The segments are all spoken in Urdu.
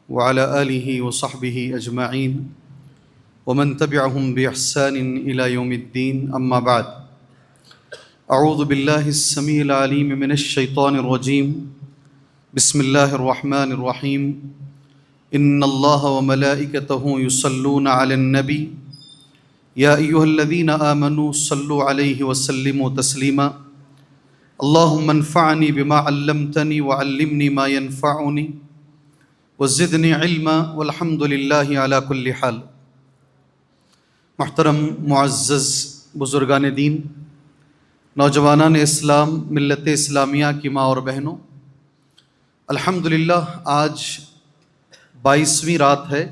وعلى آله وصحبه أجمعين ومن تبعهم بإحسان إلى يوم الدين أما بعد أعوذ بالله السميع العليم من الشيطان الرجيم بسم الله الرحمن الرحيم إن الله وملائكته يصلون على النبي يا أيها الذين آمنوا صلوا عليه وسلموا تسليما اللهم انفعني بما علمتني وعلمني ما ينفعني وزدنی علما والحمد للہ علی کل حال۔ محترم معزز بزرگان دین، نوجوانان اسلام، ملت اسلامیہ کی ماں اور بہنوں، الحمدللہ آج 22ویں رات ہے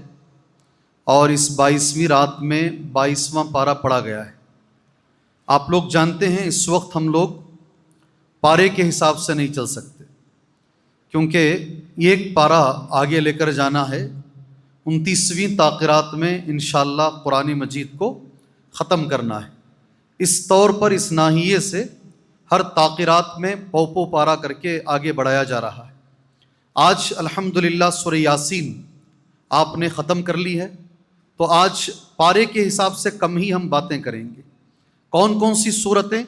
اور اس 22ویں رات میں 22واں پارہ پڑھا گیا ہے۔ آپ لوگ جانتے ہیں اس وقت ہم لوگ پارے کے حساب سے نہیں چل سکتے، کیونکہ یہ ایک پارہ آگے لے کر جانا ہے۔ 29ویں تاخیرات میں انشاءاللہ قرآن مجید کو ختم کرنا ہے۔ اس طور پر اس ناحیے سے ہر تاخیرات میں پو پارہ کر کے آگے بڑھایا جا رہا ہے۔ آج الحمدللہ سورہ یاسین آپ نے ختم کر لی ہے، تو آج پارے کے حساب سے کم ہی ہم باتیں کریں گے۔ کون کون سی صورتیں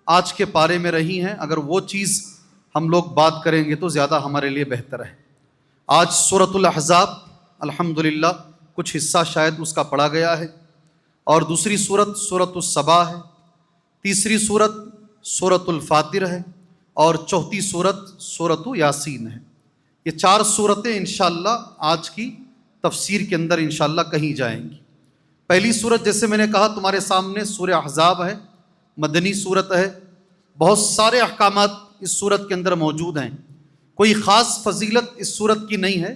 آج کے پارے میں رہی ہیں، اگر وہ چیز ہم لوگ بات کریں گے تو زیادہ ہمارے لیے بہتر ہے۔ آج سورۃ الاحزاب الحمدللہ کچھ حصہ شاید اس کا پڑھا گیا ہے، اور دوسری سورت سورۃ الصبا ہے، تیسری سورت سورۃ الفاتر ہے، اور چوتھی سورت سورۃ یاسین ہے۔ یہ 4 سورتیں انشاءاللہ آج کی تفسیر کے اندر انشاءاللہ کہیں جائیں گی۔ پہلی سورت جیسے میں نے کہا تمہارے سامنے سورہ احزاب ہے، مدنی سورت ہے۔ بہت سارے احکامات اس سورت کے اندر موجود ہیں، کوئی خاص فضیلت اس سورت کی نہیں ہے،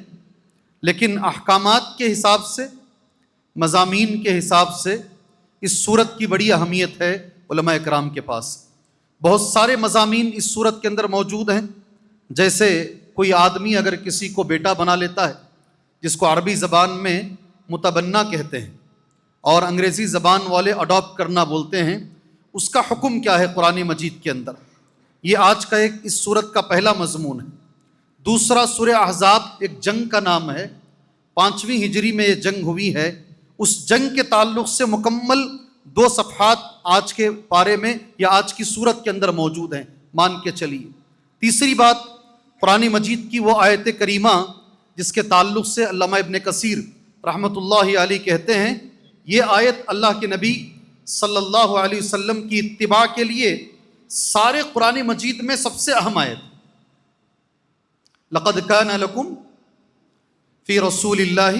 لیکن احکامات کے حساب سے، مضامین کے حساب سے اس سورت کی بڑی اہمیت ہے علماء اکرام کے پاس۔ بہت سارے مضامین اس سورت کے اندر موجود ہیں، جیسے کوئی آدمی اگر کسی کو بیٹا بنا لیتا ہے، جس کو عربی زبان میں متبنہ کہتے ہیں اور انگریزی زبان والے اڈاپٹ کرنا بولتے ہیں، اس کا حکم کیا ہے قرآن مجید کے اندر؟ یہ آج کا ایک اس سورت کا پہلا مضمون ہے۔ دوسرا سورہ احزاب ایک جنگ کا نام ہے، 5ویں ہجری میں یہ جنگ ہوئی ہے، اس جنگ کے تعلق سے مکمل 2 صفحات آج کے پارے میں یا آج کی سورت کے اندر موجود ہیں، مان کے چلیے۔ تیسری بات قرآن مجید کی وہ آیت کریمہ جس کے تعلق سے علامہ ابن کثیر رحمۃ اللہ علیہ کہتے ہیں یہ آیت اللہ کے نبی صلی اللہ علیہ وسلم کی اتباع کے لیے سارے قرآن مجید میں سب سے اہم آیت۔ لقد کان لکم فی رسول اللہ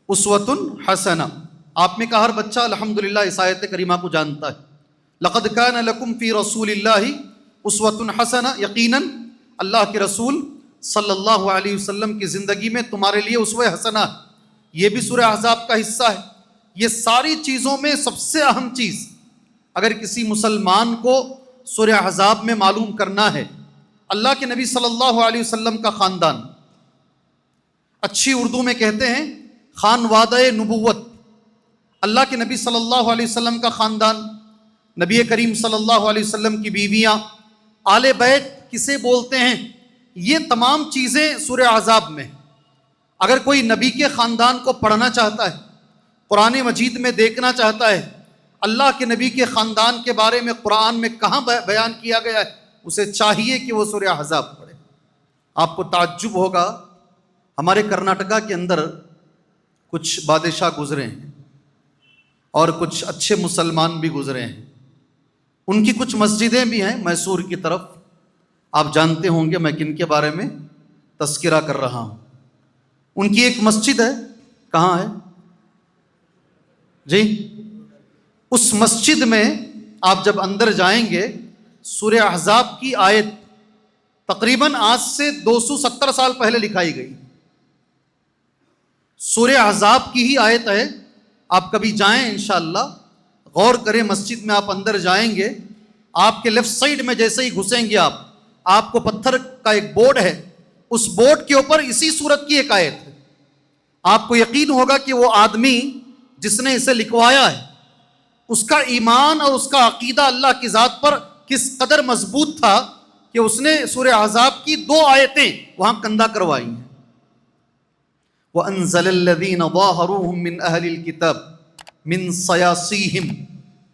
اسوۃ حسنہ، آپ میں کا ہر بچہ الحمدللہ اس آیت کریمہ کو جانتا ہے۔ لقد کان لکم فی رسول اللہ اسوۃ حسنہ، یقیناً اللہ کے رسول صلی اللہ علیہ وسلم کی زندگی میں تمہارے لیے اسوہ حسنہ ہے۔ یہ بھی سورہ احزاب کا حصہ ہے۔ یہ ساری چیزوں میں سب سے اہم چیز اگر کسی مسلمان کو سورہ احزاب میں معلوم کرنا ہے، اللہ کے نبی صلی اللہ علیہ وسلم کا خاندان، اچھی اردو میں کہتے ہیں خانوادہ نبوت، اللہ کے نبی صلی اللہ علیہ وسلم کا خاندان، نبی کریم صلی اللہ علیہ وسلم کی بیویاں، آل بیت کسے بولتے ہیں، یہ تمام چیزیں سورہ احزاب میں۔ اگر کوئی نبی کے خاندان کو پڑھنا چاہتا ہے، قرآن مجید میں دیکھنا چاہتا ہے اللہ کے نبی کے خاندان کے بارے میں قرآن میں کہاں بیان کیا گیا ہے، اسے چاہیے کہ وہ سورہ احزاب پڑھے۔ آپ کو تعجب ہوگا، ہمارے کرناٹکا کے اندر کچھ بادشاہ گزرے ہیں اور کچھ اچھے مسلمان بھی گزرے ہیں، ان کی کچھ مسجدیں بھی ہیں میسور کی طرف۔ آپ جانتے ہوں گے میں کن کے بارے میں تذکرہ کر رہا ہوں۔ ان کی ایک مسجد ہے، کہاں ہے جی؟ اس مسجد میں آپ جب اندر جائیں گے، سورہ احزاب کی آیت تقریباً آج سے 270 سال پہلے لکھائی گئی، سورہ احزاب کی ہی آیت ہے۔ آپ کبھی جائیں انشاءاللہ، غور کریں، مسجد میں آپ اندر جائیں گے، آپ کے لیفٹ سائیڈ میں جیسے ہی گھسیں گے آپ کو پتھر کا ایک بورڈ ہے، اس بورڈ کے اوپر اسی سورت کی ایک آیت ہے۔ آپ کو یقین ہوگا کہ وہ آدمی جس نے اسے لکھوایا ہے، اس کا ایمان اور اس کا عقیدہ اللہ کی ذات پر کس قدر مضبوط تھا کہ اس نے سورہ احزاب کی 2 آیتیں وہاں کندہ کروائی ہیں۔ وَأَنزَلَ الَّذِينَ ظَاهَرُوهُم مِّنْ أَهْلِ الْكِتَابِ مِنْ صَيَاصِيهِمْ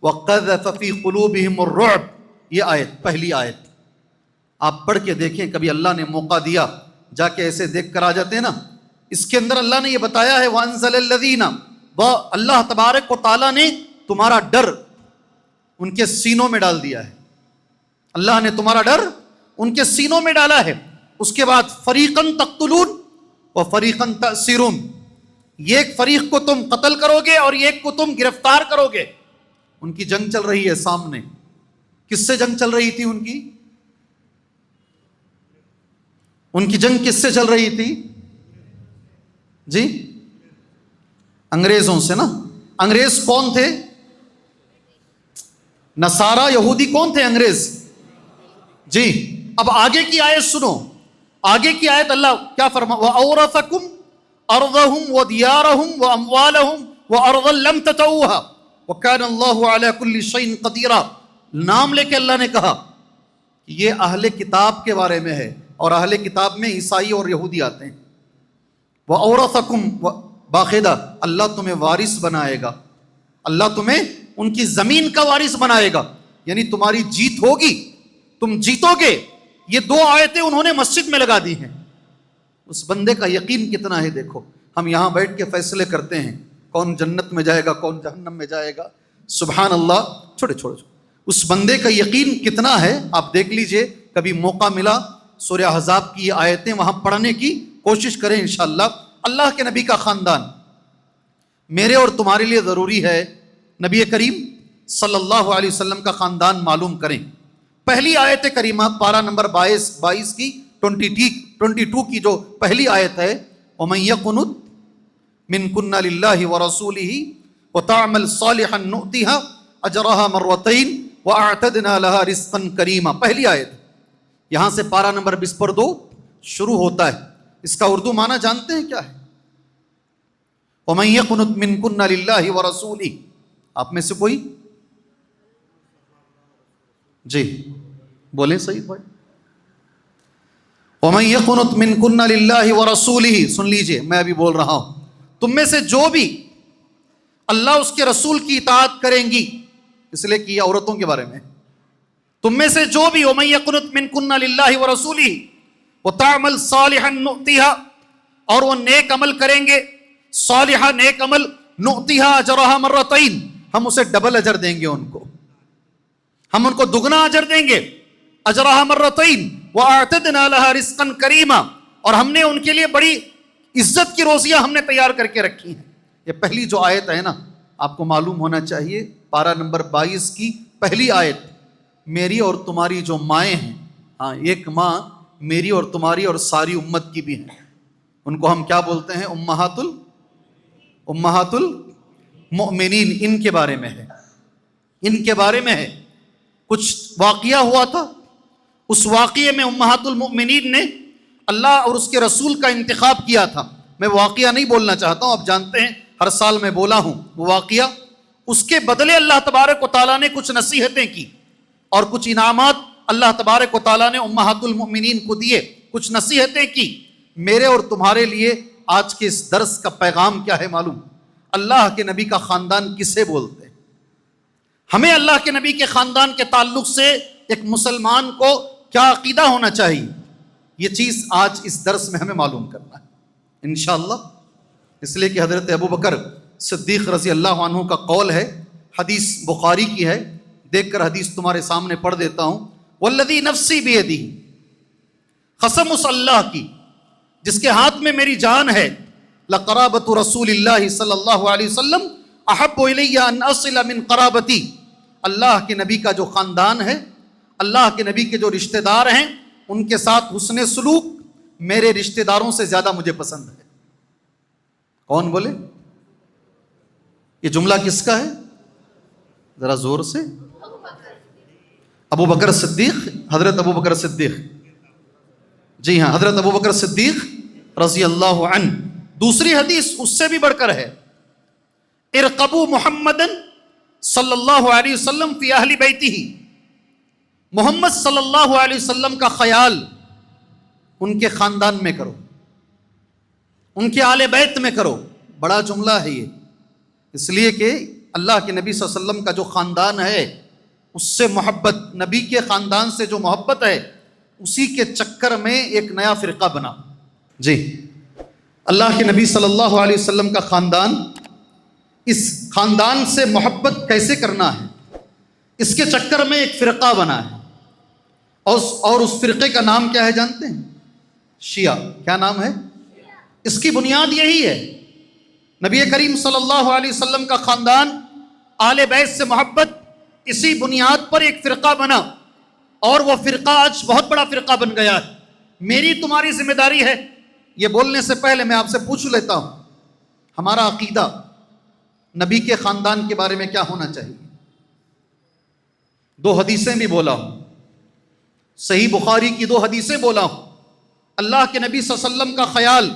وَقَذَفَ فِي قُلُوبِهِمُ الرُّعْبَ. یہ آیت پہلی آیت آپ پڑھ کے دیکھیں. کبھی اللہ نے موقع دیا جا کے ایسے دیکھ کر آ جاتے ہیں نا. اس کے اندر اللہ نے یہ بتایا ہے وَأَنزَلَ الَّذِينَ، اللہ تبارک و تعالیٰ نے تمہارا ڈر ان کے سینوں میں ڈال دیا ہے. اللہ نے تمہارا ڈر ان کے سینوں میں ڈالا ہے. اس کے بعد فریقاً تقتلون و فریقاً تأسرون، ایک فریق کو تم قتل کرو گے اور ایک کو تم گرفتار کرو گے. ان کی جنگ چل رہی ہے سامنے. کس سے جنگ چل رہی تھی ان کی جنگ کس سے چل رہی تھی جی؟ انگریزوں سے نا. انگریز کون تھے؟ نصارہ یہودی کون تھے انگریز جی. اب آگے کی آیت سنو. آگے کی آیت اللہ کیا فرما وَأَوْرَثَكُمْ أَرْضَهُمْ وَدِيَارَهُمْ وَأَمْوَالَهُمْ وَأَرْضًا لَمْ تَطَئُوهَا وَكَانَ اللَّهُ عَلَى كُلِّ شَيْءٍ قَدِيرًا. نام لے کے اللہ نے کہا کہ یہ اہل کتاب کے بارے میں ہے، اور اہل کتاب میں عیسائی اور یہودی آتے ہیں. وَأَوْرَثَكُمْ، باقاعدہ اللہ تمہیں وارث بنائے گا. اللہ تمہیں ان کی زمین کا وارث بنائے گا، یعنی تمہاری جیت ہوگی، تم جیتو گے. یہ دو آیتیں انہوں نے مسجد میں لگا دی ہیں. اس بندے کا یقین کتنا ہے دیکھو. ہم یہاں بیٹھ کے فیصلے کرتے ہیں کون جنت میں جائے گا کون جہنم میں جائے گا. سبحان اللہ. چھوڑے اس بندے کا یقین کتنا ہے آپ دیکھ لیجئے. کبھی موقع ملا سورہ احزاب کی یہ آیتیں وہاں پڑھنے کی کوشش کریں انشاءاللہ. اللہ کے نبی کا خاندان میرے اور تمہارے لیے ضروری ہے. نبی کریم صلی اللہ علیہ وسلم کا خاندان معلوم کریں. پہلی آیت کریمہ پارہ نمبر 22 کی 22 کی جو پہلی آیت ہے وَمَن يَقْنُتْ مِنْكُنَّ لِلَّهِ وَرَسُولِهِ وَتَعْمَلْ صَالِحًا نُؤْتِهَا أَجْرَهَا مَرَّتَيْنِ وَأَعْتَدْنَا لَهَا رِزْقًا كَرِيمًا. پہلی آیت یہاں سے پارہ نمبر 22 شروع ہوتا ہے. اس کا اردو معنی جانتے ہیں کیا ہے؟ وَمَن يَقْنُتْ مِنْكُنَّ لِلَّهِ وَرَسُولِهِ. آپ میں سے کوئی جی بولیں صحیح بھائی. وَمَن يَقْنُتْ مِنْكُنَّ لِلَّهِ وَرَسُولِهِ. سن لیجئے میں ابھی بول رہا ہوں. تم میں سے جو بھی اللہ اس کے رسول کی اطاعت کریں گی، اس لیے کہ یہ عورتوں کے بارے میں. تم میں سے جو بھی وَمَن يَقْنُتْ مِنْكُنَّ لِلَّهِ وَرَسُولِهِ وَتَعْمَلْ صَالِحًا نُؤْتِهَا، اور وہ نیک عمل کریں گے، صالحہ نیک عمل، نُؤْتِهَا أَجْرَهَا مَرَّتَيْنِ، ہم اسے ڈبل اجر دیں گے. ہم ان کو دگنا اجر دیں گے. اجرها مرتين واعتدنا لها رزقا كريما، اور ہم نے ان کے لیے بڑی عزت کی روزیاں ہم نے تیار کر کے رکھی ہیں. یہ پہلی جو آیت ہے نا آپ کو معلوم ہونا چاہیے پارہ نمبر 22 کی پہلی آیت. میری اور تمہاری جو مائیں ہیں، ہاں ایک ماں میری اور تمہاری اور ساری امت کی بھی ہیں، ان کو ہم کیا بولتے ہیں؟ امہات المؤمنین. ان کے بارے میں ہے، ان کے بارے میں ہے. کچھ واقعہ ہوا تھا، اس واقعے میں امہات المؤمنین نے اللہ اور اس کے رسول کا انتخاب کیا تھا. میں واقعہ نہیں بولنا چاہتا ہوں، آپ جانتے ہیں ہر سال میں بولا ہوں وہ واقعہ. اس کے بدلے اللہ تبارک و تعالیٰ نے کچھ نصیحتیں کی اور کچھ انعامات اللہ تبارک و تعالیٰ نے امہات المؤمنین کو دیے، کچھ نصیحتیں کی. میرے اور تمہارے لیے آج کے اس درس کا پیغام کیا ہے معلوم؟ اللہ کے نبی کا خاندان کسے بولتے ہیں؟ ہمیں اللہ کے نبی کے خاندان کے تعلق سے ایک مسلمان کو کیا عقیدہ ہونا چاہیے، یہ چیز آج اس درس میں ہمیں معلوم کرنا ہے انشاءاللہ. اس لیے کہ حضرت ابو بکر صدیق رضی اللہ عنہ کا قول ہے، حدیث بخاری کی ہے. دیکھ کر حدیث تمہارے سامنے پڑھ دیتا ہوں. والذی نفسی بیدہ، قسم اس اللہ کی جس کے ہاتھ میں میری جان ہے، لقرابۃ رسول اللہ صلی اللہ علیہ وسلم احب الی ان اصل من قرابتی. اللہ کے نبی کا جو خاندان ہے، اللہ کے نبی کے جو رشتہ دار ہیں، ان کے ساتھ حسن سلوک میرے رشتہ داروں سے زیادہ مجھے پسند ہے. کون بولے؟ یہ جملہ کس کا ہے؟ ذرا زور سے. ابو بکر صدیق، حضرت ابو بکر صدیق. جی ہاں، حضرت ابو بکر صدیق رضی اللہ عنہ. دوسری حدیث اس سے بھی بڑھ کر ہے، ارقبوا محمدن صلی اللہ علیہ وسلم فی اہل بیتہ. محمد صلی اللہ علیہ وسلم کا خیال ان کے خاندان میں کرو، ان کے آل بیت میں کرو. بڑا جملہ ہے یہ، اس لیے کہ اللہ کے نبی صلی اللہ علیہ وسلم کا جو خاندان ہے اس سے محبت، نبی کے خاندان سے جو محبت ہے، اسی کے چکر میں ایک نیا فرقہ بنا. جی، اللہ کے نبی صلی اللہ علیہ وسلم کا خاندان، اس خاندان سے محبت کیسے کرنا ہے، اس کے چکر میں ایک فرقہ بنا ہے. اور اس فرقے کا نام کیا ہے جانتے ہیں؟ شیعہ. کیا نام ہے؟ اس کی بنیاد یہی ہے. نبی کریم صلی اللہ علیہ وسلم کا خاندان، آل بیت سے محبت، اسی بنیاد پر ایک فرقہ بنا، اور وہ فرقہ آج بہت بڑا فرقہ بن گیا ہے. میری تمہاری ذمہ داری ہے، یہ بولنے سے پہلے میں آپ سے پوچھ لیتا ہوں، ہمارا عقیدہ نبی کے خاندان کے بارے میں کیا ہونا چاہیے؟ 2 حدیثیں بھی بولا ہوں، صحیح بخاری کی 2 حدیثیں بولا ہوں. اللہ کے نبی صلی اللہ علیہ وسلم کا خیال،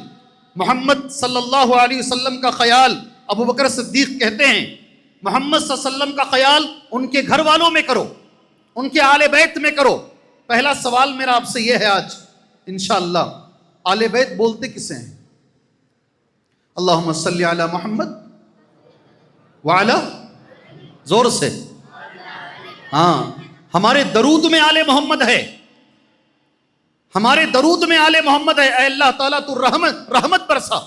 محمد صلی اللہ علیہ وسلم کا خیال، ابو بکر صدیق کہتے ہیں محمد صلی اللہ علیہ وسلم کا خیال ان کے گھر والوں میں کرو، ان کے آل بیت میں کرو. پہلا سوال میرا آپ سے یہ ہے آج انشاءاللہ، آل بیت بولتے کسے ہیں؟ اللہم صلی علی محمد وعلی، زور سے. ہاں، ہمارے درود میں آل محمد ہے، ہمارے درود میں آل محمد ہے. اے اللہ تعالیٰ تو رحمت برسا.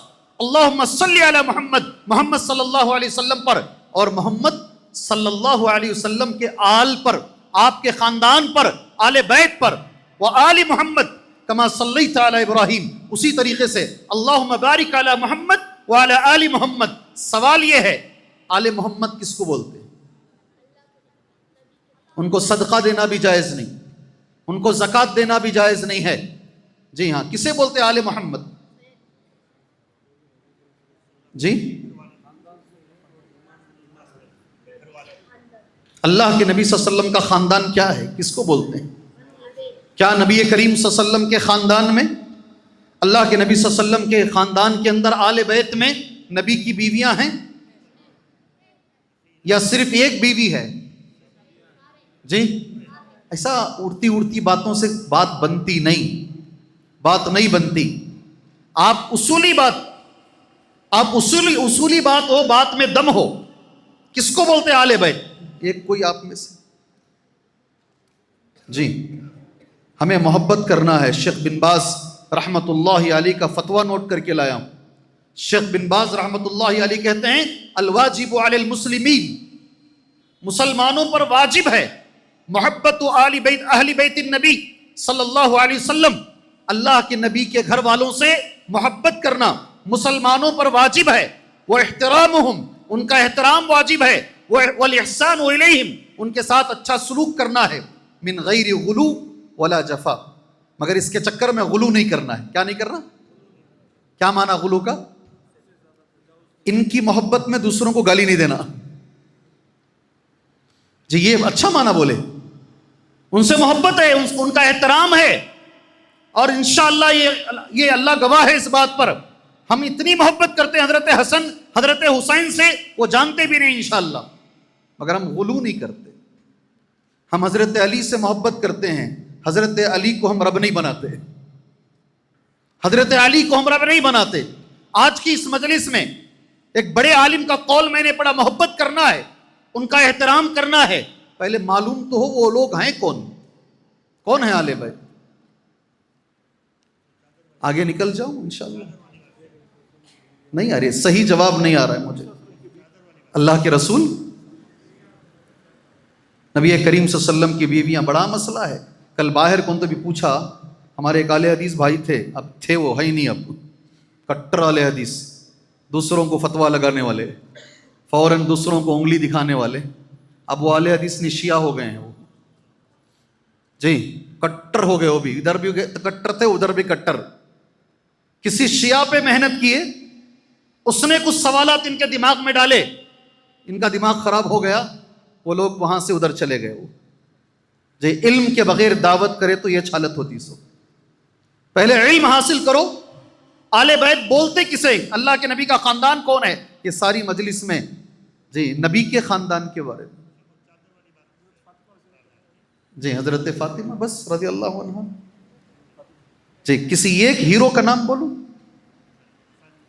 اللہم صلی علی محمد، محمد صلی اللہ علیہ وسلم پر، اور محمد صلی اللہ علیہ وسلم کے آل پر، آپ کے خاندان پر، آل بیت پر. وآل محمد کما صلیت علی ابراہیم، اسی طریقے سے اللہم بارک علی محمد وعلی آل محمد. سوال یہ ہے، آل محمد کس کو بولتے ہیں؟ ان کو صدقہ دینا بھی جائز نہیں، ان کو زکوٰۃ دینا بھی جائز نہیں ہے. جی ہاں، کسے بولتے آل محمد؟ جی، اللہ کے نبی صلی اللہ علیہ وسلم کا خاندان کیا ہے، کس کو بولتے ہیں؟ کیا نبی کریم صلی اللہ علیہ وسلم کے خاندان میں، اللہ کے نبی صلی اللہ علیہ وسلم کے خاندان کے اندر آل بیت میں نبی کی بیویاں ہیں، یا صرف ایک بیوی ہے؟ جی، ایسا اڑتی باتوں سے بات بنتی نہیں، بات نہیں بنتی. آپ اصولی بات ہو، بات میں دم ہو. کس کو بولتے ہیں آل بیت؟ ایک کوئی آپ میں سے؟ جی، ہمیں محبت کرنا ہے. شیخ بن باز رحمت اللہ علیہ کا فتویٰ نوٹ کر کے لایا ہوں. شیخ بن باز رحمت اللہ علیہ کہتے ہیں الواجب علی المسلمین، مسلمانوں پر واجب ہے محبت آل بیت، اہل بیت النبی صلی اللہ علیہ وسلم، اللہ کے نبی کے گھر والوں سے محبت کرنا مسلمانوں پر واجب ہے. واحترامہم، ان کا احترام واجب ہے. والاحسان الیہم، ان کے ساتھ اچھا سلوک کرنا ہے. من غیر غلو ولا جفا، مگر اس کے چکر میں غلو نہیں کرنا ہے. کیا نہیں کرنا؟ کیا معنی غلو کا؟ ان کی محبت میں دوسروں کو گالی نہیں دینا. جی، یہ اچھا معنی بولے. ان سے محبت ہے، ان کا احترام ہے، اور انشاءاللہ یہ اللہ گواہ ہے اس بات پر، ہم اتنی محبت کرتے ہیں حضرت حسن، حضرت حسین سے، وہ جانتے بھی نہیں انشاءاللہ، مگر ہم غلو نہیں کرتے. ہم حضرت علی سے محبت کرتے ہیں، حضرت علی کو ہم رب نہیں بناتے، حضرت علی کو ہم رب نہیں بناتے. آج کی اس مجلس میں ایک بڑے عالم کا قول میں نے پڑھا، محبت کرنا ہے، ان کا احترام کرنا ہے. پہلے معلوم تو ہو وہ لوگ ہیں کون ہیں آل بیت. آگے نکل جاؤں انشاءاللہ؟ نہیں آ رہی، صحیح جواب نہیں آ رہا ہے مجھے. اللہ کے رسول نبی کریم صلی اللہ علیہ وسلم کی بیویاں بڑا مسئلہ ہے. کل باہر کون تو بھی پوچھا، ہمارے ایک اہل حدیث بھائی تھے، اب تھے وہ ہے ہی نہیں، اب کٹر اہل حدیث، دوسروں کو فتویٰ لگانے والے، فوراً دوسروں کو انگلی دکھانے والے. اب وہ اہل حدیث نہیں، شیعہ ہو گئے ہیں وہ. جی، کٹر ہو گئے وہ بھی، ادھر بھی کٹر تھے ادھر بھی کٹر. کسی شیعہ پہ محنت کیے، اس نے کچھ سوالات ان کے دماغ میں ڈالے، ان کا دماغ خراب ہو گیا، وہ لوگ وہاں سے ادھر چلے گئے. وہ جی، علم کے بغیر دعوت کرے تو یہ حالت ہوتی. سو پہلے علم حاصل کرو. آل بیت بولتے کسے؟ اللہ کے نبی کا خاندان کون ہے؟ یہ ساری مجلس میں جی نبی کے خاندان کے بارے میں جی حضرت فاطمہ بس رضی اللہ عنہ. جی، کسی ایک ہیرو کا نام بولوں؟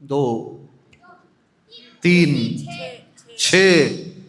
2, 3, 6।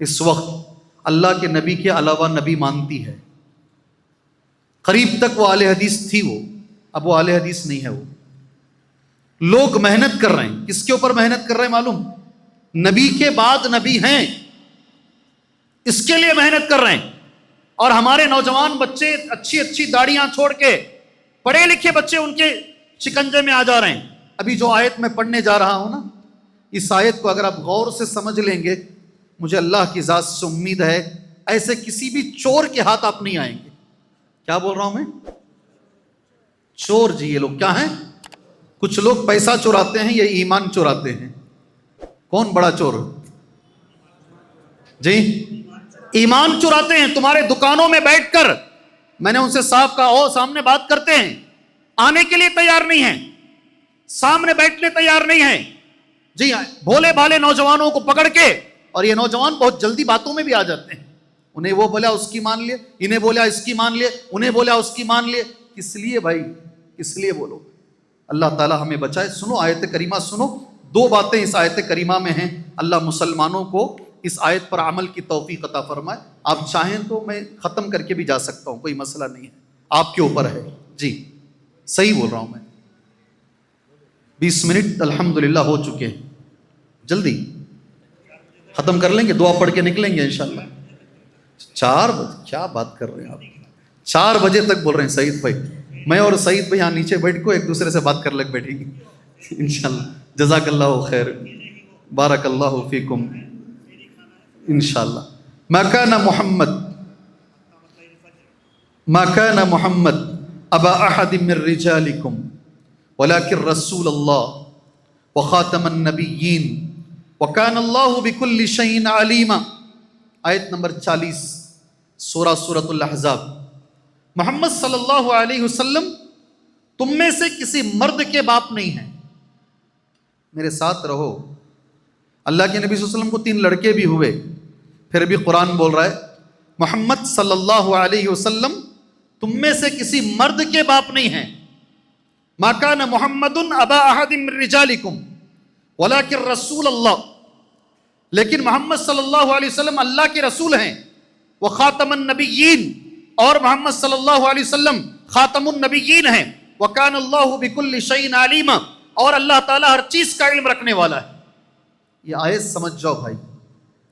اس وقت اللہ کے نبی کے علاوہ نبی مانتی ہے. قریب تک وہ اہل حدیث تھی، وہ اب وہ اہل حدیث نہیں ہے. وہ لوگ محنت کر رہے ہیں، کس کے اوپر محنت کر رہے ہیں معلوم؟ نبی کے بعد نبی ہیں، اس کے لیے محنت کر رہے ہیں. اور ہمارے نوجوان بچے اچھی اچھی داڑیاں چھوڑ کے، پڑھے لکھے بچے ان کے شکنجے میں آ جا رہے ہیں. ابھی جو آیت میں پڑھنے جا رہا ہوں نا، اس آیت کو اگر آپ غور سے سمجھ لیں گے، مجھے اللہ کی ذات سے امید ہے ایسے کسی بھی چور کے ہاتھ آپ نہیں آئیں گے. کیا بول رہا ہوں میں؟ چور جی، یہ لوگ کیا ہیں؟ کچھ لوگ پیسہ چوراتے ہیں، یہ ایمان چوراتے ہیں. کون بڑا چور جی؟ ایمان چراتے ہیں. تمہارے دکانوں میں بیٹھ کر میں نے ان سے صاف کہا، او سامنے بات کرتے ہیں، آنے کے لیے تیار نہیں ہیں، سامنے بیٹھنے تیار نہیں ہیں. جی ہاں، بھولے بھالے نوجوانوں کو پکڑ کے، اور یہ نوجوان بہت جلدی باتوں میں بھی آ جاتے ہیں. انہیں وہ بولا اس کی مان لیے، انہیں بولا اس کی مان لیے، انہیں بولا اس کی مان لیے. کس لیے بھائی؟ کس لیے بولو؟ اللہ تعالی ہمیں بچائے. سنو آیت کریمہ سنو. دو باتیں اس آیت کریمہ میں ہیں. اللہ مسلمانوں کو اس آیت پر عمل کی توفیق عطا فرمائے. آپ چاہیں تو میں ختم کر کے بھی جا سکتا ہوں، کوئی مسئلہ نہیں ہے، آپ کے اوپر ہے. جی صحیح بول رہا ہوں میں. 20 منٹ الحمدللہ ہو چکے ہیں، جلدی ختم کر لیں گے، دعا پڑھ کے نکلیں گے انشاءاللہ. 4 بجے کیا بات کر رہے ہیں آپ؟ 4 بجے تک بول رہے ہیں سعید بھائی. میں اور سعید بھائی یہاں نیچے بیٹھ کو ایک دوسرے سے بات کر لگ بیٹھیں گے انشاءاللہ. جزاک اللہ خیر، بارک اللہ فیکم انشاءاللہ. ما کان محمد ابا احد من رجالکم ولکن رسول اللہ وخاتم النبیین وکان اللہ بکل شیء علیما. آیت نمبر 40 سورۃ الاحزاب. محمد صلی اللہ علیہ وسلم تم میں سے کسی مرد کے باپ نہیں ہیں. میرے ساتھ رہو. اللہ کے نبی صلی اللہ علیہ وسلم کو 3 لڑکے بھی ہوئے، پھر بھی قرآن بول رہا ہے محمد صلی اللہ علیہ وسلم تم میں سے کسی مرد کے باپ نہیں ہیں. ما کان محمد ابا احد من رجالکم ولکن رسول اللہ، لیکن محمد صلی اللہ علیہ وسلم اللہ کے رسول ہیں. وخاتم النبیین، اور محمد صلی اللہ علیہ وسلم خاتم النبیین ہیں. وکان اللہ بکل شیء علیما، اور اللہ تعالیٰ ہر چیز کا علم رکھنے والا ہے. یہ آیت سمجھ جاؤ بھائی.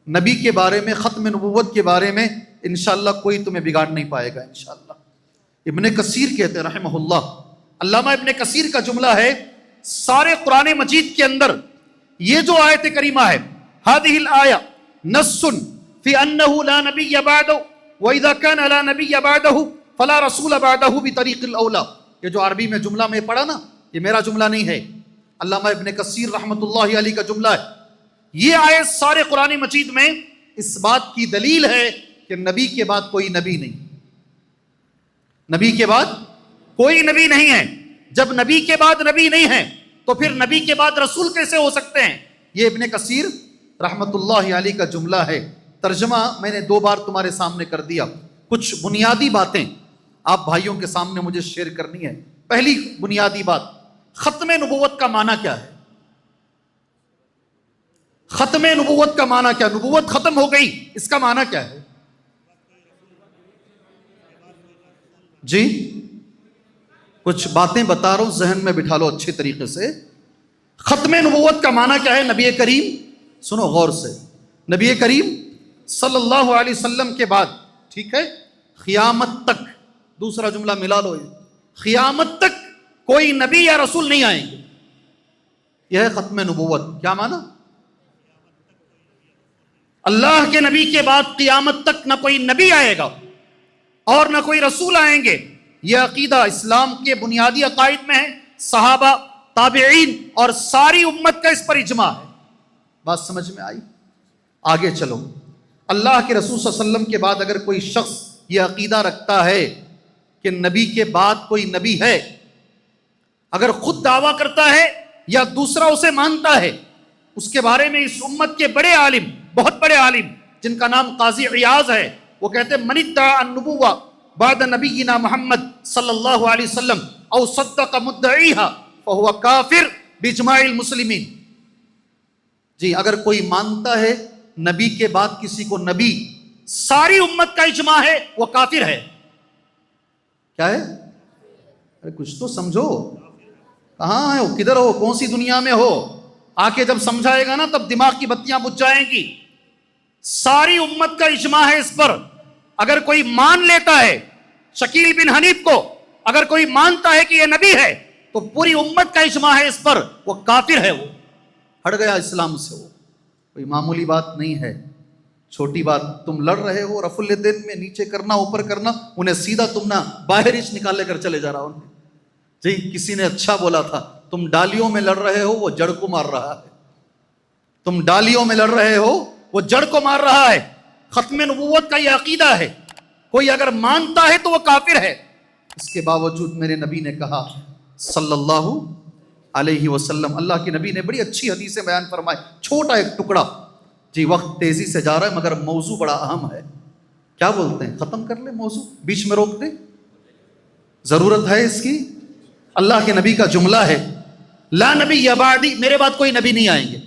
نبی کے بارے میں، ختم نبوت کے بارے میں انشاءاللہ کوئی تمہیں بگاڑ نہیں پائے گا انشاءاللہ. ابن کثیر کہتے ہیں رحمہ اللہ، علامہ ابن کثیر کا جملہ ہے سارے قرآن مجید کے اندر یہ جو آیت کریمہ ہے، هذه الآية نص في أنه لا نبي بعده وإذا كان لا نبي بعده فلا رسول بعده بطريق الأولى. یہ جو عربی میں جملہ میں پڑھا نا، یہ میرا جملہ نہیں ہے، علامہ ابن کثیر رحمۃ اللہ علیہ کا جملہ ہے. یہ آیت سارے قرآن مجید میں اس بات کی دلیل ہے کہ نبی کے بعد کوئی نبی نہیں. نبی کے بعد کوئی نبی نہیں ہے. جب نبی کے بعد نبی نہیں ہے تو پھر نبی کے بعد رسول کیسے ہو سکتے ہیں؟ یہ ابن کثیر رحمۃ اللہ علیہ کا جملہ ہے. ترجمہ میں نے 2 بار تمہارے سامنے کر دیا. کچھ بنیادی باتیں آپ بھائیوں کے سامنے مجھے شیئر کرنی ہے. پہلی بنیادی بات، ختم نبوت کا معنی کیا ہے؟ ختم نبوت کا معنی کیا؟ نبوت ختم ہو گئی، اس کا معنی کیا ہے جی؟ کچھ باتیں بتا رہا ہوں، ذہن میں بٹھا لو اچھے طریقے سے. ختم نبوت کا معنی کیا ہے؟ نبی کریم، سنو غور سے، نبی کریم صلی اللہ علیہ وسلم کے بعد، ٹھیک ہے، قیامت تک، دوسرا جملہ ملا لو، قیامت تک کوئی نبی یا رسول نہیں آئیں گے. یہ ہے ختم نبوت. کیا معنی؟ اللہ کے نبی کے بعد قیامت تک نہ کوئی نبی آئے گا اور نہ کوئی رسول آئیں گے. یہ عقیدہ اسلام کے بنیادی عقائد میں ہے. صحابہ، تابعین اور ساری امت کا اس پر اجماع ہے. بات سمجھ میں آئی؟ آگے چلو. اللہ کے رسول صلی اللہ علیہ وسلم کے بعد اگر کوئی شخص یہ عقیدہ رکھتا ہے کہ نبی کے بعد کوئی نبی ہے، اگر خود دعویٰ کرتا ہے یا دوسرا اسے مانتا ہے، اس کے بارے میں اس امت کے بڑے عالم، بہت بڑے عالم جن کا نام قاضی عیاض ہے، وہ کہتے ہیں من ادعى النبوة بعد نبینا محمد صلی اللہ علیہ وسلم او صدق مدعیها فهو کافر باجماع المسلمین. جی اگر کوئی مانتا ہے نبی کے بعد کسی کو نبی ساری امت کا اجماع ہے وہ کافر ہے. کیا ہے؟ ارے کچھ تو سمجھو. کہاں ہے؟ کدھر ہو؟ کون سی دنیا میں ہو؟ آ کے جب سمجھائے گا نا تب دماغ کی بتیاں بجھ جائیں گی. ساری امت کا اجماع ہے اس پر. اگر کوئی مان لیتا ہے شکیل بن حنیف کو، اگر کوئی مانتا ہے کہ یہ نبی ہے تو پوری امت کا اجماع ہے اس پر، وہ کافر ہے، وہ ہٹ گیا اسلام سے. وہ کوئی معمولی بات نہیں ہے، چھوٹی بات. تم لڑ رہے ہو رفع الیدین میں، نیچے کرنا اوپر کرنا، انہیں سیدھا تم نہ باہر ہی نکال لے کر چلے جا رہا ہوں. جی کسی نے اچھا بولا تھا، تم ڈالیوں میں لڑ رہے ہو، وہ جڑ کو مار رہا ہے. تم ڈالیوں میں لڑ رہے ہو، وہ جڑ کو مار رہا ہے. ختم نبوت کا یہ عقیدہ ہے. کوئی اگر مانتا ہے تو وہ کافر ہے. اس کے باوجود میرے نبی نے کہا صلی اللہ علیہ وسلم، اللہ کے نبی نے بڑی اچھی حدیثیں بیان فرمائے. چھوٹا ایک ٹکڑا. جی وقت تیزی سے جا رہا ہے مگر موضوع بڑا اہم ہے. کیا بولتے ہیں؟ ختم کر لیں موضوع؟ بیچ میں روک دیں؟ ضرورت ہے اس کی. اللہ کے نبی کا جملہ ہے، لا نبی یا بعدی، میرے بعد کوئی نبی نہیں آئیں گے.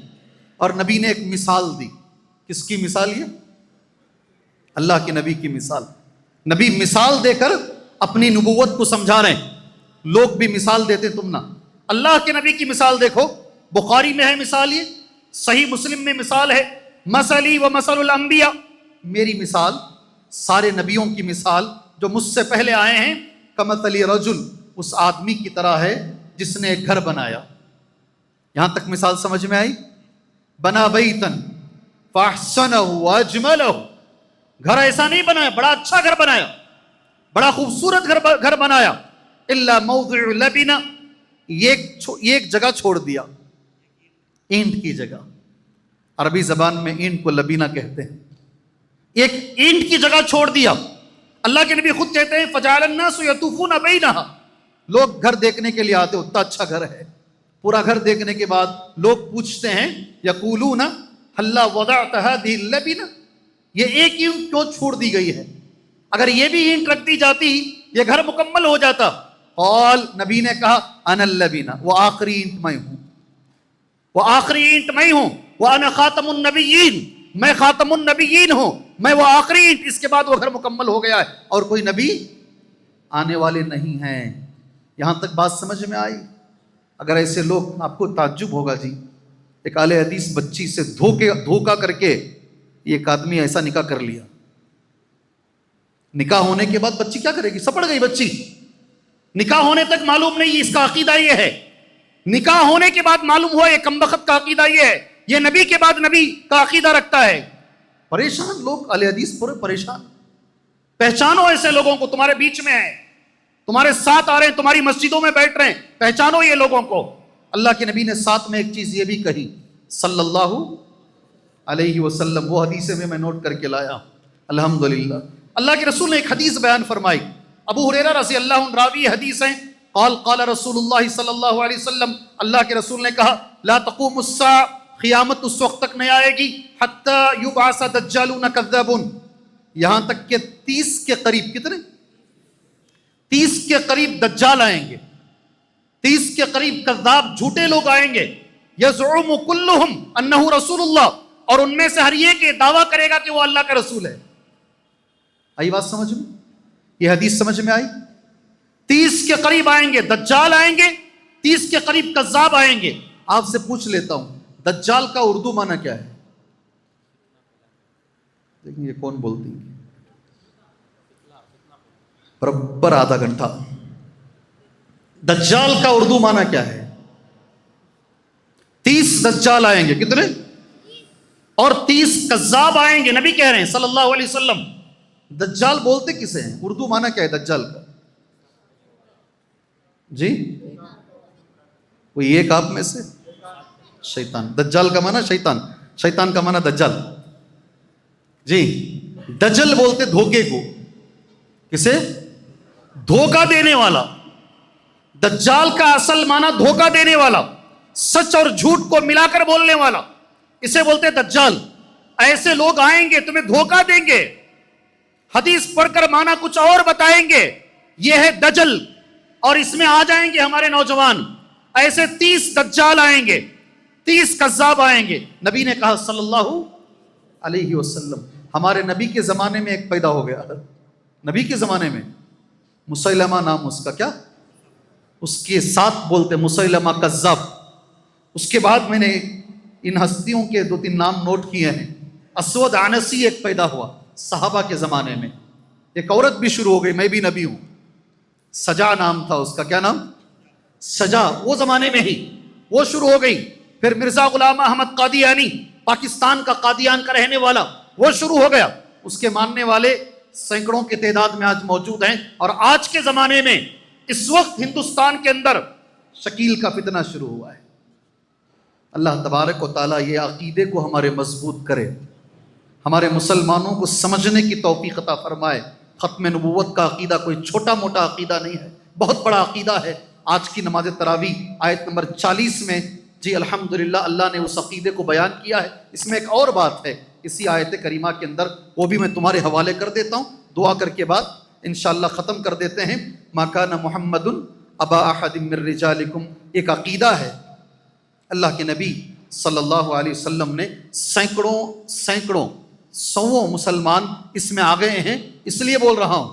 اور نبی نے ایک مثال دی. کس کی مثال؟ یہ اللہ کے نبی کی مثال. نبی مثال دے کر اپنی نبوت کو سمجھا رہے ہیں. لوگ بھی مثال دیتے، تم نہ. اللہ کے نبی کی مثال دیکھو. بخاری میں ہے مثال، یہ صحیح مسلم میں مثال ہے، مثلی و مثل الانبیاء، میری مثال سارے نبیوں کی مثال جو مجھ سے پہلے آئے ہیں، کمثل رجل، اس آدمی کی طرح ہے جس نے ایک گھر بنایا. یہاں تک مثال سمجھ میں آئی؟ بنا بیتن فاحسنہ واجملہ، گھر ایسا نہیں بنایا، بڑا اچھا گھر بنایا، بڑا خوبصورت گھر بنایا. الا موضع لبنہ، ایک جگہ چھوڑ دیا، اینٹ کی جگہ. عربی زبان میں اینٹ کو لبینہ کہتے ہیں. ایک اینٹ کی جگہ چھوڑ دیا. اللہ کے نبی خود کہتے ہیں فجعل الناس یطوفون بینہا، لوگ گھر دیکھنے کے لیے آتے، اتنا اچھا گھر ہے. پورا گھر دیکھنے کے بعد لوگ پوچھتے ہیں یقولون ہلا وضعت هذه اللبنہ، یہ ایک اینٹ کیوں چھوڑ دی گئی ہے؟ اگر یہ بھی اینٹ رکھ دی جاتی یہ گھر مکمل ہو جاتا. قال، نبی نے کہا انا اللبنہ، وہ آخری اینٹ میں ہوں، وہ آخری اینٹ میں ہوں. وانا خاتم النبیین، میں خاتم النبیین ہوں، میں وہ آخری اینٹ. اس کے بعد وہ گھر مکمل ہو گیا ہے اور کوئی نبی آنے والے نہیں ہیں. یہاں تک بات سمجھ میں آئی؟ اگر ایسے لوگ، آپ کو تعجب ہوگا جی، ایک اہل حدیث بچی سے دھوکا کر کے ایک آدمی ایسا نکاح کر لیا. نکاح ہونے کے بعد بچی کیا کرے گی؟ سپڑ گئی بچی. نکاح ہونے تک معلوم نہیں اس کا عقیدہ یہ ہے، نکاح ہونے کے بعد معلوم ہوا یہ کمبخت کا عقیدہ یہ ہے، یہ نبی کے بعد نبی کا عقیدہ رکھتا ہے. پریشان لوگ، اہل حدیث پورے پریشان. پہچانو ایسے لوگوں کو، تمہارے بیچ میں ہیں، تمہارے ساتھ آ رہے ہیں، تمہاری مسجدوں میں بیٹھ رہے ہیں، پہچانو یہ لوگوں کو. اللہ کے نبی نے ساتھ میں ایک چیز یہ بھی کہی صلی اللہ علیہ وسلم، وہ حدیث میں نوٹ کر کے لایا الحمدللہ. اللہ کے رسول نے ایک حدیث بیان فرمائی. ابو ہریرہ رضی اللہ عنہ راوی حدیث ہیں. قال قال رسول اللہ صلی اللہ علیہ وسلم، اللہ کے رسول نے کہا لا تقوم الساعہ، قیامت اس وقت تک نہیں آئے گی حتی یبعث دجالون کذابون، یہاں تک کہ 30 کے قریب، کتنے؟ 30 کے قریب دجال آئیں گے، 30 کے قریب کذاب جھوٹے لوگ آئیں گے. یزعم کلہم انہ رسول اللہ، اور ان میں سے ہر ایک یہ دعویٰ کرے گا کہ وہ اللہ کا رسول ہے. آئی بات سمجھ میں؟ یہ حدیث سمجھ میں آئی؟ 30 کے قریب آئیں گے دجال، آئیں گے 30 کے قریب کذاب آئیں گے. آپ سے پوچھ لیتا ہوں دجال کا اردو معنی کیا ہے؟ دیکھیں یہ کون بولتی ہے؟ برابر آدھا گھنٹہ. دجال کا اردو معنی کیا ہے؟ 30 دجال آئیں گے، کتنے؟ اور 30 کذاب آئیں گے. نبی کہہ رہے ہیں صلی اللہ علیہ وسلم. دجال بولتے کسے ہیں؟ اردو معنی کیا ہے دجال کا؟ جی کوئی ایک آپ میں سے؟ شیطان. دجال کا معنی شیطان، شیطان کا معنی دجال. جی دجل بولتے دھوکے کو. کسے؟ دھوکہ دینے والا. دجال کا اصل معنی دھوکہ دینے والا، سچ اور جھوٹ کو ملا کر بولنے والا، اسے بولتے دجال. ایسے لوگ آئیں گے تمہیں دھوکہ دیں گے، حدیث پڑھ کر معنی کچھ اور بتائیں گے، یہ ہے دجل. اور اس میں آ جائیں گے ہمارے نوجوان. ایسے 30 دجال آئیں گے، 30 کذاب آئیں گے. نبی نے کہا صلی اللہ علیہ وسلم. ہمارے نبی کے زمانے میں ایک پیدا ہو گیا. نبی کے زمانے میں مسیلمہ نام اس کا، کیا اس کے ساتھ بولتے مسیلمہ کذاب. اس کے بعد میں نے ان ہستیوں کے 2-3 نام نوٹ کیے ہیں. اسود عنسی ایک پیدا ہوا صحابہ کے زمانے میں. ایک عورت بھی شروع ہو گئی، میں بھی نبی ہوں. سجا نام تھا اس کا. کیا نام؟ سجا. وہ زمانے میں ہی وہ شروع ہو گئی. پھر مرزا غلام احمد قادیانی، پاکستان کا قادیان کا رہنے والا، وہ شروع ہو گیا. اس کے ماننے والے سینکڑوں کی تعداد میں آج موجود ہیں. اور آج کے زمانے میں اس وقت ہندوستان کے اندر شکیل کا فتنہ شروع ہوا ہے. اللہ تبارک و تعالیٰ یہ عقیدے کو ہمارے مضبوط کرے، ہمارے مسلمانوں کو سمجھنے کی توفیق عطا فرمائے. ختم نبوت کا عقیدہ کوئی چھوٹا موٹا عقیدہ نہیں ہے، بہت بڑا عقیدہ ہے. آج کی نماز تراویح آیت نمبر 40 میں جی الحمدللہ اللہ نے اس عقیدے کو بیان کیا ہے. اس میں ایک اور بات ہے اسی آیت کریمہ کے اندر، وہ بھی میں تمہارے حوالے کر دیتا ہوں. دعا کر کے بعد انشاءاللہ ختم کر دیتے ہیں. ما کان محمد ابا احد من رجالکم، ایک عقیدہ ہے. اللہ کے نبی صلی اللہ علیہ وسلم نے سینکڑوں سووں مسلمان اس میں آ گئے ہیں. اس لیے بول رہا ہوں،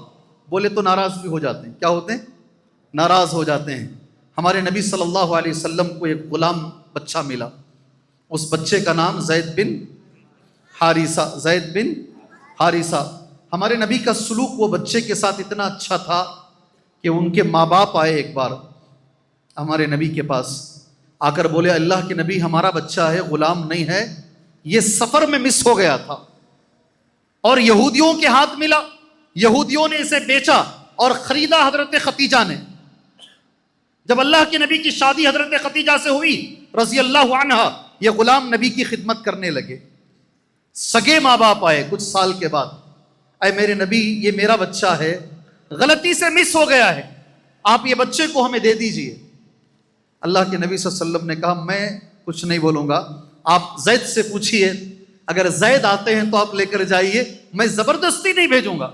بولے تو ناراض بھی ہو جاتے ہیں. کیا ہوتے ہیں؟ ناراض ہو جاتے ہیں. ہمارے نبی صلی اللہ علیہ وسلم کو ایک غلام بچہ ملا. اس بچے کا نام زید بن حارثہ. ہمارے نبی کا سلوک وہ بچے کے ساتھ اتنا اچھا تھا کہ ان کے ماں باپ آئے ایک بار ہمارے نبی کے پاس، آ کر بولے اللہ کے نبی ہمارا بچہ ہے، غلام نہیں ہے، یہ سفر میں مس ہو گیا تھا اور یہودیوں کے ہاتھ ملا. یہودیوں نے اسے بیچا اور خریدا حضرت ختیجہ نے. جب اللہ کے نبی کی شادی حضرت ختیجہ سے ہوئی رضی اللہ عنہ، یہ غلام نبی کی خدمت کرنے لگے. سگے ماں باپ آئے کچھ سال کے بعد، اے میرے نبی یہ میرا بچہ ہے، غلطی سے مس ہو گیا ہے، آپ یہ بچے کو ہمیں دے دیجئے. اللہ کے نبی صلی اللہ علیہ وسلم نے کہا میں کچھ نہیں بولوں گا، آپ زید سے پوچھئے، اگر زید آتے ہیں تو آپ لے کر جائیے، میں زبردستی نہیں بھیجوں گا.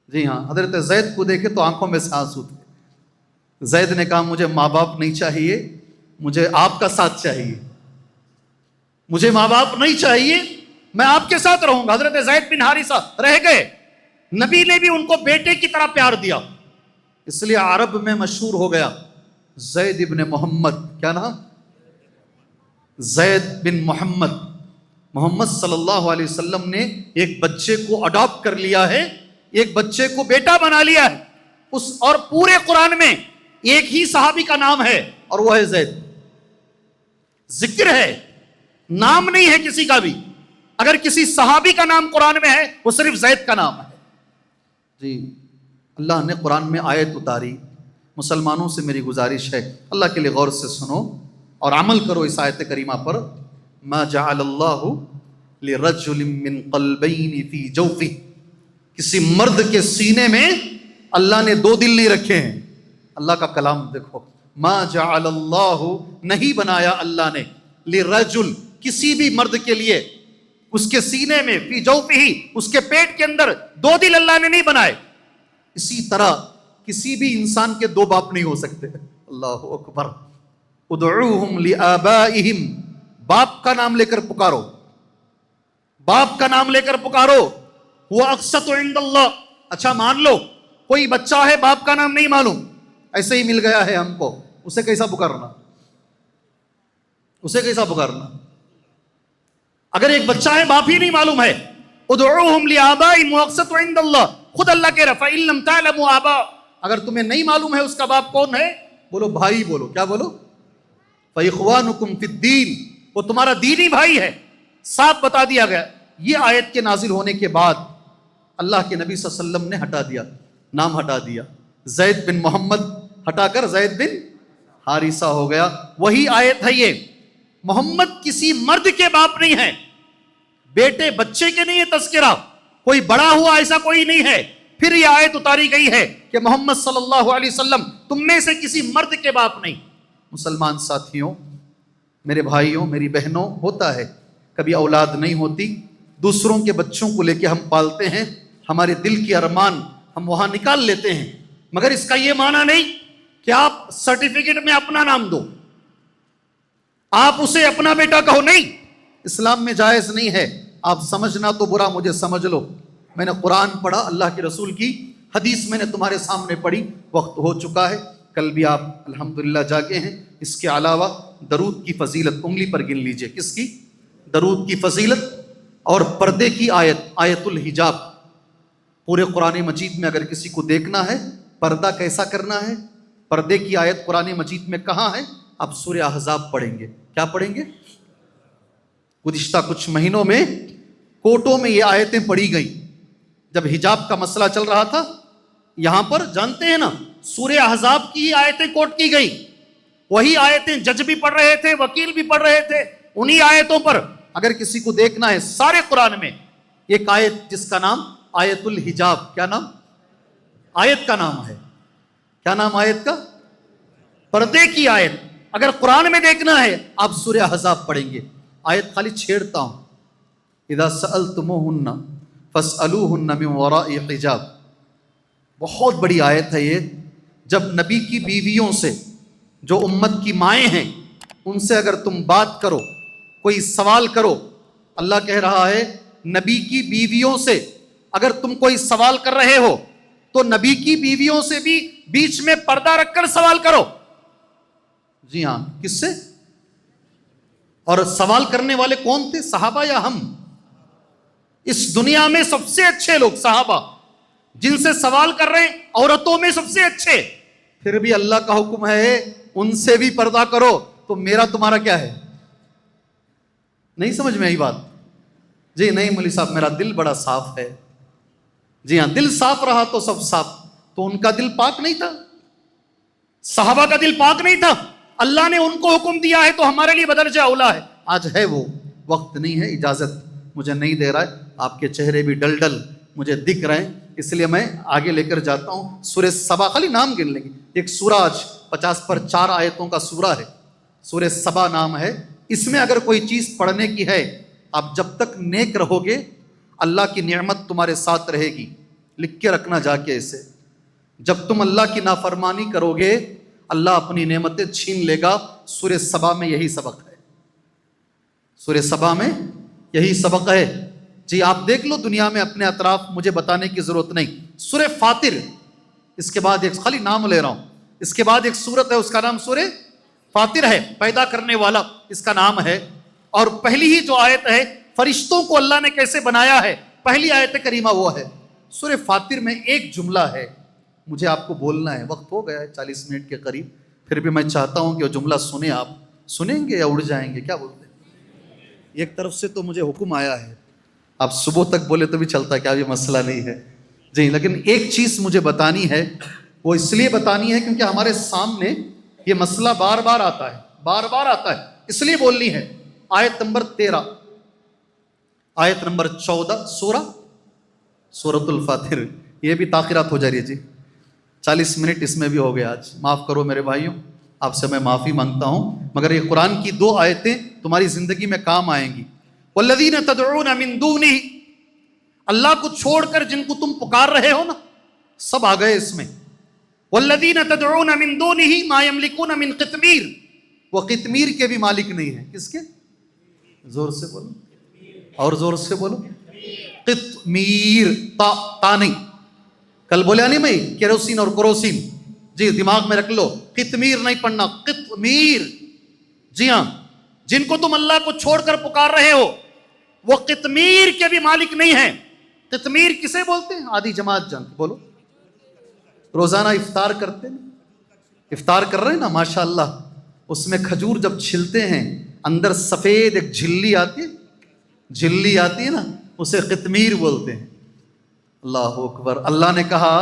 جی ہاں، حضرت زید کو دیکھے تو آنکھوں میں سے آنسو تھے. زید نے کہا مجھے ماں باپ نہیں چاہیے، مجھے آپ کا ساتھ چاہیے. مجھے ماں باپ نہیں چاہیے، میں آپ کے ساتھ رہوں گا. حضرت زید بن حارثہ رہ گئے. نبی نے بھی ان کو بیٹے کی طرح پیار دیا، اس لیے عرب میں مشہور ہو گیا زید ابن محمد. کیا نام؟ زید بن محمد. محمد صلی اللہ علیہ وسلم نے ایک بچے کو اڈاپٹ کر لیا ہے، ایک بچے کو بیٹا بنا لیا ہے. اور پورے قرآن میں ایک ہی صحابی کا نام ہے اور وہ ہے زید. ذکر ہے، نام نہیں ہے کسی کا بھی. اگر کسی صحابی کا نام قرآن میں ہے وہ صرف زید کا نام ہے. جی اللہ نے قرآن میں آیت اتاری. مسلمانوں سے میری گزارش ہے اللہ کے لیے غور سے سنو اور عمل کرو اس آیت کریمہ پر. ما جعل اللہ لرجل من قلبین فی جوفہ، کسی مرد کے سینے میں اللہ نے 2 دل نہیں رکھے ہیں. اللہ کا کلام دیکھو، ما جعل اللہ، نہیں بنایا اللہ نے، لرجل، کسی بھی مرد کے لیے، اس کے سینے میں، فی جوفہ، اس کے پیٹ کے اندر 2 دل اللہ نے نہیں بنائے. اسی طرح کسی بھی انسان کے 2 باپ نہیں ہو سکتے. اللہ اکبر. ادعوہم لآبائہم، باپ کا نام لے کر پکارو، باپ کا نام لے کر پکارو. وہ اقسط عند اللہ. اچھا مان لو کوئی بچہ ہے باپ کا نام نہیں معلوم، ایسے ہی مل گیا ہے ہم کو، اسے کیسا پکارنا؟ اسے کیسا پکارنا؟ اگر ایک بچہ ہے باپ ہی نہیں معلوم ہے، ادعوہم لآبائہم واقسطوا عند اللہ، خود اللہ کہہ رہا فإن لم تعلموا آباء، اگر تمہیں نہیں معلوم ہے اس کا باپ کون ہے، بولو بھائی، بولو کیا بولو؟ فإخوانکم فی الدین، وہ تمہارا دینی بھائی ہے. صاف بتا دیا گیا. یہ آیت کے نازل ہونے کے بعد اللہ کے نبی صلی اللہ علیہ وسلم نے ہٹا دیا، نام ہٹا دیا. زید بن محمد ہٹا کر زید بن حارثہ ہو گیا. وہی آیت ہے یہ. محمد کسی مرد کے باپ نہیں ہے، بیٹے بچے کے نہیں ہے تذکرہ، کوئی بڑا ہوا ایسا کوئی نہیں ہے. پھر یہ آیت اتاری گئی ہے کہ محمد صلی اللہ علیہ وسلم تم میں سے کسی مرد کے باپ نہیں. مسلمان ساتھیوں، میرے بھائیوں، میری بہنوں، ہوتا ہے کبھی اولاد نہیں ہوتی، دوسروں کے بچوں کو لے کے ہم پالتے ہیں، ہمارے دل کی ارمان ہم وہاں نکال لیتے ہیں، مگر اس کا یہ معنی نہیں کہ آپ سرٹیفکیٹ میں اپنا نام دو، آپ اسے اپنا بیٹا کہو. نہیں، اسلام میں جائز نہیں ہے. آپ سمجھنا تو برا، مجھے سمجھ لو، میں نے قرآن پڑھا، اللہ کے رسول کی حدیث میں نے تمہارے سامنے پڑھی، وقت ہو چکا ہے، کل بھی آپ الحمدللہ جاگے ہیں۔ اس کے علاوہ درود کی فضیلت انگلی پر گن لیجئے، کس کی؟ درود کی فضیلت اور پردے کی آیت، آیت الحجاب۔ پورے قرآن مجید میں اگر کسی کو دیکھنا ہے پردہ کیسا کرنا ہے، پردے کی آیت قرآن مجید میں کہاں ہے؟ آپ سورہ احزاب پڑھیں گے۔ کیا پڑھیں گے؟ گزشتہ کچھ مہینوں میں کوٹوں میں یہ آیتیں پڑھی گئیں، جب حجاب کا مسئلہ چل رہا تھا یہاں پر، جانتے ہیں نا، سورہ احزاب کی آیتیں کوٹ کی گئیں، وہی آیتیں جج بھی پڑھ رہے تھے، وکیل بھی پڑھ رہے تھے، انہی آیتوں پر اگر کسی کو دیکھنا ہے سارے قرآن میں ایک آیت جس کا نام آیت الحجاب، کیا نام؟ آیت کا نام ہے، کیا نام آیت کا؟ پردے کی آیت۔ اگر قرآن میں دیکھنا ہے آپ سورہ احزاب پڑھیں گے۔ آیت خالی چھیڑتا ہوں، اذا سألتموہن فاسألوہن من وراء حجاب، بہت بڑی آیت ہے یہ۔ جب نبی کی بیویوں سے، جو امت کی مائیں ہیں، ان سے اگر تم بات کرو، کوئی سوال کرو، اللہ کہہ رہا ہے نبی کی بیویوں سے اگر تم کوئی سوال کر رہے ہو تو نبی کی بیویوں سے بھی بیچ میں پردہ رکھ کر سوال کرو۔ جی ہاں، کس سے؟ اور سوال کرنے والے کون تھے؟ صحابہ یا ہم؟ اس دنیا میں سب سے اچھے لوگ صحابہ، جن سے سوال کر رہے ہیں عورتوں میں سب سے اچھے، پھر بھی اللہ کا حکم ہے ان سے بھی پردہ کرو، تو میرا تمہارا کیا ہے؟ نہیں سمجھ میں آئی بات؟ جی نہیں مولوی صاحب، میرا دل بڑا صاف ہے۔ جی ہاں، دل صاف رہا تو سب صاف۔ تو ان کا دل پاک نہیں تھا، صحابہ کا دل پاک نہیں تھا، اللہ نے ان کو حکم دیا ہے تو ہمارے لیے بدرجہ اولا ہے۔ آج ہے وہ وقت نہیں ہے، اجازت مجھے نہیں دے رہا ہے، آپ کے چہرے بھی ڈل ڈل مجھے دکھ رہے ہیں، اس لیے میں آگے لے کر جاتا ہوں۔ سورہ سبا، خالی نام گن لیں گے، ایک سورہ آج 50 پر 4 آیتوں کا سورہ ہے، سورہ سبا نام ہے۔ اس میں اگر کوئی چیز پڑھنے کی ہے، آپ جب تک نیک رہو گے اللہ کی نعمت تمہارے ساتھ رہے گی، لکھ کے رکھنا جا کے اسے۔ جب تم اللہ کی نافرمانی کرو گے اللہ اپنی نعمتیں چھین لے گا۔ سورہ سبا میں یہی سبق ہے، سورہ سبا میں یہی سبق ہے۔ جی آپ دیکھ لو دنیا میں اپنے اطراف، مجھے بتانے کی ضرورت نہیں۔ سورہ فاطر، اس کے بعد ایک، خالی نام لے رہا ہوں، اس کے بعد ایک سورت ہے اس کا نام سورہ فاطر ہے، پیدا کرنے والا اس کا نام ہے۔ اور پہلی ہی جو آیت ہے فرشتوں کو اللہ نے کیسے بنایا ہے، پہلی آیت کریمہ وہ ہے۔ سورہ فاطر میں ایک جملہ ہے، مجھے آپ کو بولنا ہے، وقت ہو گیا ہے 40 منٹ کے قریب، پھر بھی میں چاہتا ہوں کہ وہ جملہ سنیں۔ آپ سنیں گے یا اڑ جائیں گے؟ کیا بولتے ہیں؟ ایک طرف سے تو مجھے حکم آیا ہے، آپ صبح تک بولے تو بھی چلتا ہے، کیا یہ مسئلہ نہیں ہے؟ جی لیکن ایک چیز مجھے بتانی ہے، وہ اس لیے بتانی ہے کیونکہ ہمارے سامنے یہ مسئلہ بار بار آتا ہے، بار بار آتا ہے، اس لیے بولنی ہے۔ آیت نمبر 13، آیت نمبر 14، سورۃ الفاتر۔ یہ بھی تاخیرات ہو جا رہی ہے جی، 40 منٹ اس میں بھی ہو گیا آج، معاف کرو میرے بھائیوں، آپ سے میں معافی مانگتا ہوں، مگر یہ قرآن کی 2 آیتیں تمہاری زندگی میں کام آئیں گی۔ والذین تدعون من دونہ، اللہ کو چھوڑ کر جن کو تم پکار رہے ہو نا، سب آ گئے اس میں۔ والذین تدعون من دونہ ما یملکون من قطمیر، وہ قطمیر کے بھی مالک نہیں ہیں۔ کس کے؟ زور سے بولو، اور زور سے بولو۔ قطمیر، تا نہیں، کل بولیا نہیں میں، کیروسین اور کروسین، جی دماغ میں رکھ لو، قطمیر نہیں پڑھنا، قطمیر۔ جی ہاں، جن کو تم اللہ کو چھوڑ کر پکار رہے ہو وہ قطمیر کے بھی مالک نہیں ہیں۔ قطمیر کسے بولتے ہیں؟ آدھی جماعت جانتے، بولو۔ روزانہ افطار کرتے ہیں، افطار کر رہے ہیں نا ماشاءاللہ، اس میں کھجور جب چھلتے ہیں اندر سفید ایک جھلی آتی ہے، جھلی آتی ہے نا، اسے قطمیر بولتے ہیں۔ اللہ اکبر۔ اللہ نے کہا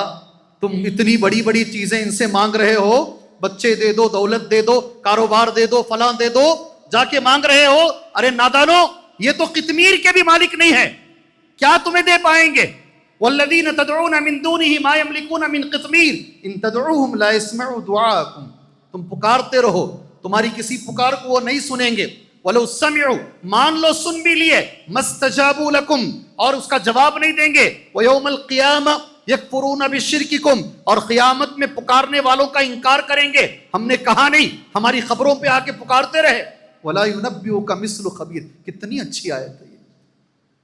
تم اتنی بڑی بڑی چیزیں ان سے مانگ رہے ہو، بچے دے دو، دولت دے دو، کاروبار دے دو، فلاں دے دو، جا کے مانگ رہے ہو، ارے نادانو یہ تو قطمیر کے بھی مالک نہیں ہے، کیا تمہیں دے پائیں گے؟ والذین تدعون من دونہ ما یملکون من قطمیر ان تدعوہم لا يسمعوا دعاءکم، تم پکارتے رہو، تمہاری کسی پکار کو وہ نہیں سنیں گے۔ وَلَوْ سَمِعُوا، مان لو سن بھی لیے، مَسْتَجَابُوا لَكُمْ، اور اس کا جواب نہیں دیں گے۔ وَيَوْمَ الْقِيَامَةِ يَكْفُرُونَ بِشِرْكِكُمْ، اور قیامت میں پکارنے والوں کا انکار کریں گے، ہم نے کہا نہیں، ہماری خبروں پہ آ کے پکارتے رہے۔ وَلَا يُنَبِّئُكَ مِثْلُ خَبِيرٍ، کتنی اچھی آیت ہے یہ،